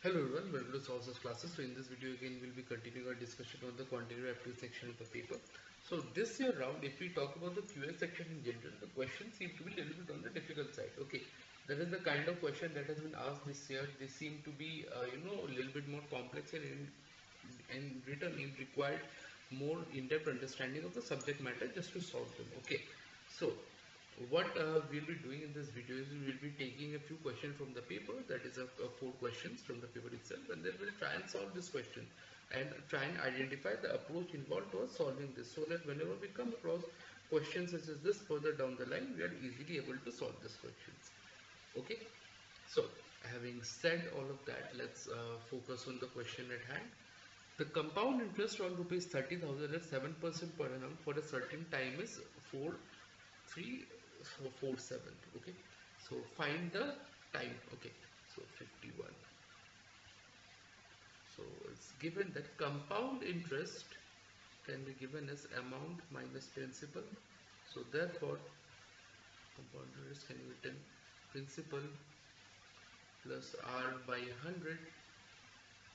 Hello everyone, welcome to Sources classes. So in this video again we'll be continuing our discussion on the quantitative aptitude section of the paper. So this year round, if we talk about the QA section in general, the questions seem to be a little bit on the difficult side. Okay, that is the kind of question that has been asked this year. They seem to be a little bit more complex and in return it required more in-depth understanding of the subject matter just to solve them. Okay, so what we'll be doing in this video is we will be taking a few questions from the paper, that is four questions from the paper itself, and then we'll try and solve this question and try and identify the approach involved towards solving this, so that whenever we come across questions such as this further down the line, we are easily able to solve these questions. Okay, so having said all of that, let's focus on the question at hand. The compound interest on rupees 30,000 at 7% per annum for a certain time is 4347. Okay, so find the time. Okay, so 51. So it's given that compound interest can be given as amount minus principal. So therefore compound interest can be written principal plus r by 100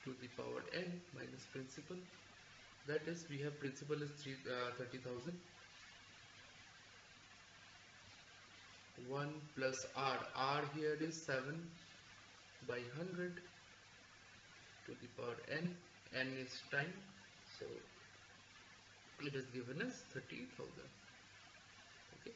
to the power n minus principal. That is, we have principal is 30,000. 1 plus r here is 7 by 100 to the power n is time, so it is given as 30,000. Okay,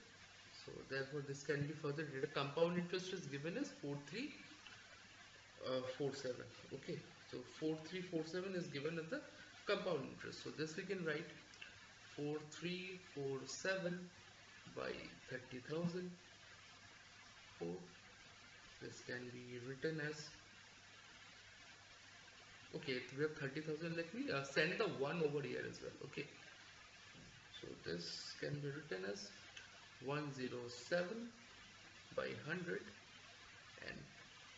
so therefore this can be further data. Compound interest is given as 4347. Okay, so 4347 is given as the compound interest, so this we can write 4347 by 30,000. This can be written as, okay, we have 30,000. Let me send the 1 over here as well. Okay, so this can be written as 107 by 100, and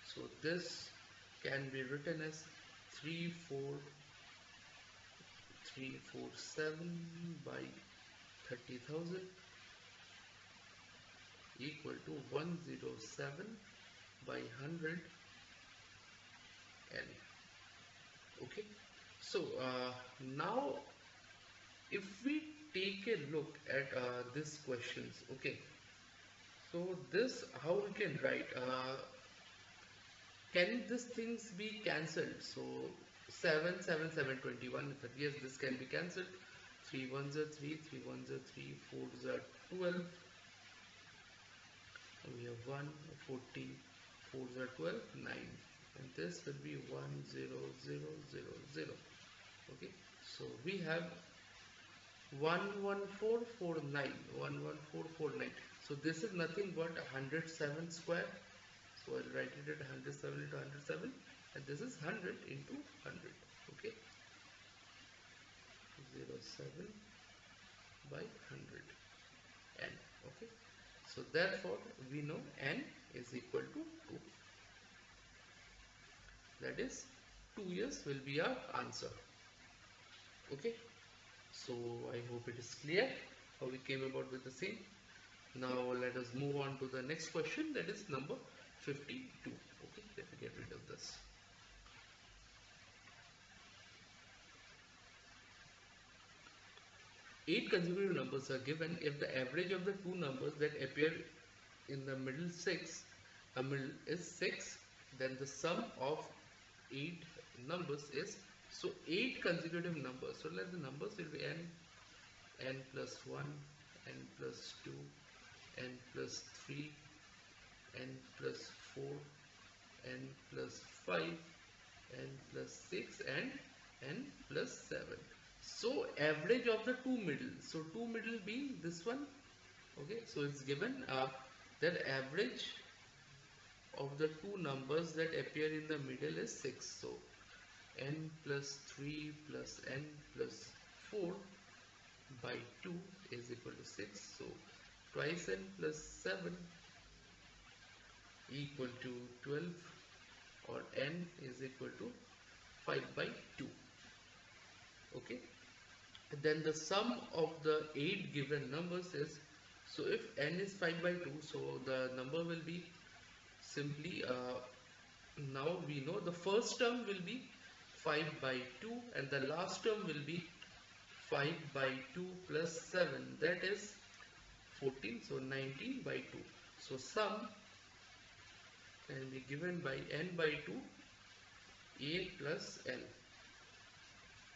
so this can be written as 34347 by 30,000 equal to 107 by 100 n. Okay, so now if we take a look at these questions, okay, so this how we can write, can these things be cancelled? So 7 7 7 21, yes, this can be cancelled. 3 1s are 3, 3 1s are 3, 4s are 12, we have 1 14, 4s are 12, 9, and this will be 1 0 0 0 0. Okay, so we have 11449, 11449. So this is nothing but 107 square, so I'll write it at 107 into 107, and this is 100 into 100. Okay, 07 by 100 n. Okay, so therefore we know n is equal to 2. That is 2 years will be our answer. Okay, so I hope it is clear how we came about with the same. Now let us move on to the next question, that is number 52. Okay, let me get rid of this. Eight consecutive numbers are given if the average of the two numbers that appear in the middle is 6, then the sum of 8 numbers is, so 8 consecutive numbers, so let the numbers will be n plus 1, n plus 2, n plus 3, n plus 4, n plus 5, n plus 6, and n plus 7. So average of the two middle, so two middle being this one. Okay, so it's given that average of the two numbers that appear in the middle is 6. So n plus 3 plus n plus 4 by 2 is equal to 6. So twice n plus 7 equal to 12, or n is equal to 5 by 2. Okay, then the sum of the 8 given numbers is, so if n is 5 by 2, so the number will be simply Now we know the first term will be 5 by 2 and the last term will be 5 by 2 plus 7, that is 14, so 19 by 2. So sum can be given by n by 2 a plus l.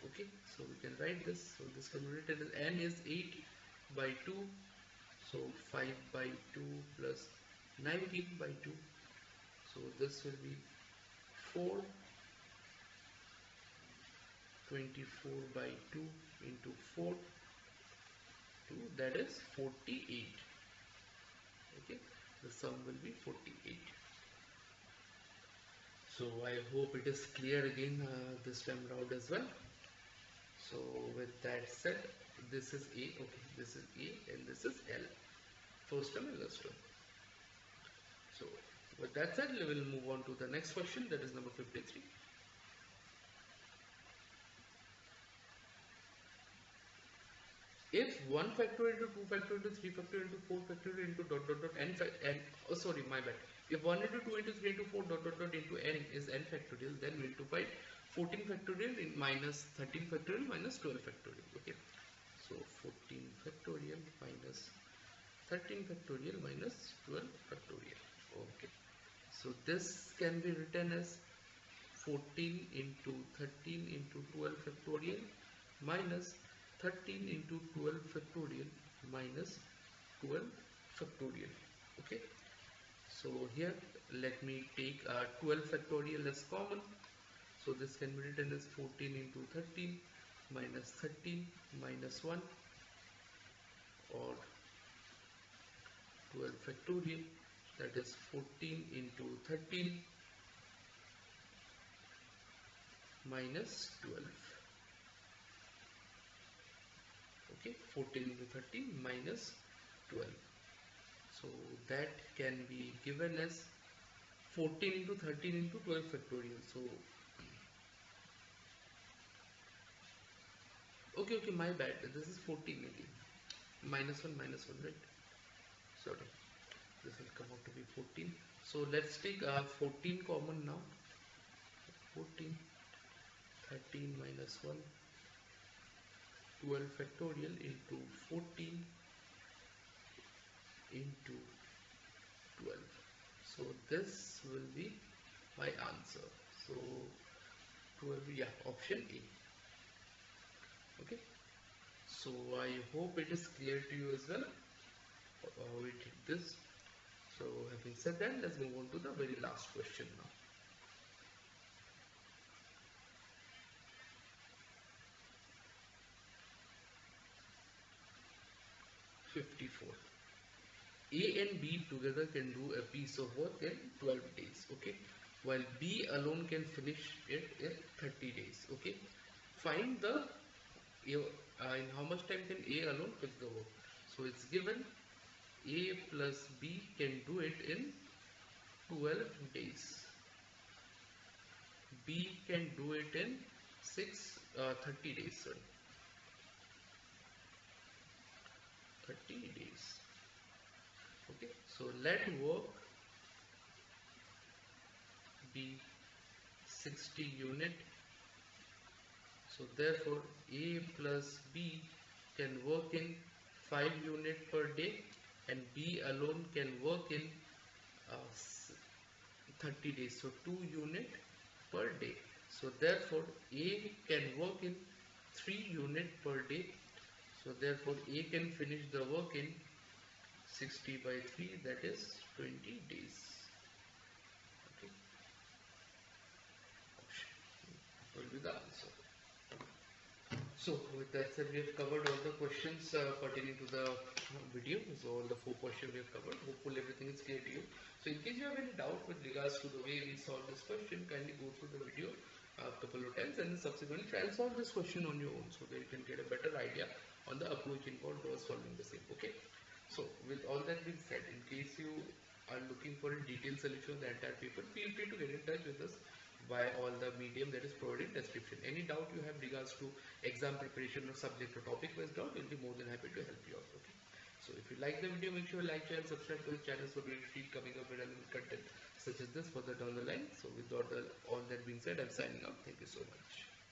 Okay, so we can write this. So this can be written as n is 8 by 2, so 5 by 2 plus 19 by 2. So this will be 4, 24 by 2 into 4, 2, that is 48. Okay, the sum will be 48. So I hope it is clear again this time around as well. So with that said, this is A, okay, this is A and this is L, first term and last term. So with that said, we will move on to the next question, that is number 53. If 1 factorial into 2 factorial into 3 factorial into 4 factorial into dot dot dot n, oh sorry, my bad. If 1 into 2 into 3 into 4 dot dot dot into n is n factorial, then we need to find 14 factorial in minus 13 factorial minus 12 factorial. Okay, so 14 factorial minus 13 factorial minus 12 factorial. Okay, so this can be written as 14 into 13 into 12 factorial minus 13 into 12 factorial minus 12 factorial. Okay, so here let me take 12 factorial as common. So this can be written as 14 into 13 minus 13 minus 1, or 12 factorial, that is 14 into 13 minus 12. Okay, 14 into 13 minus 12. So that can be given as 14 into 13 into 12 factorial. So okay, my bad, this is 14 again, minus 1, right? Sorry, this will come out to be 14. So let's take 14 common now. 14, 13 minus 1, 12 factorial into 14 into 12. So this will be my answer. So 12, yeah, option A. Okay, so I hope it is clear to you as well how we did this. So having said that, let's move on to the very last question now. A and B together can do a piece of work in 12 days, okay, while B alone can finish it in 30 days. Okay, find the in how much time can A alone finish the work. So it's given A plus B can do it in 12 days. B can do it in 30 days, sorry. 30 days. Okay, so let work be 60 unit. So therefore A plus B can work in 5 unit per day and B alone can work in 30 days, so 2 unit per day. So therefore A can work in 3 unit per day. So therefore A can finish the work in 60 by 3, that is 20 days. Okay, will be the answer. So with that said, we have covered all the questions pertaining to the video. So all the 4 questions we have covered. Hopefully everything is clear to you. So in case you have any doubt with regards to the way we solve this question, kindly go through the video a couple of times and then subsequently try and solve this question on your own, so that you can get a better idea on the approach involved towards solving the same. Okay. So with all that being said, in case you are looking for a detailed solution of the entire paper, feel free to get in touch with us via all the medium that is provided in description. Any doubt you have regards to exam preparation or subject or topic based doubt, we'll be more than happy to help you out. Okay. So if you like the video, make sure you like, share and subscribe to the channel so we'll keep coming up with relevant content such as this further down the line. So with all that being said, I'm signing out. Thank you so much.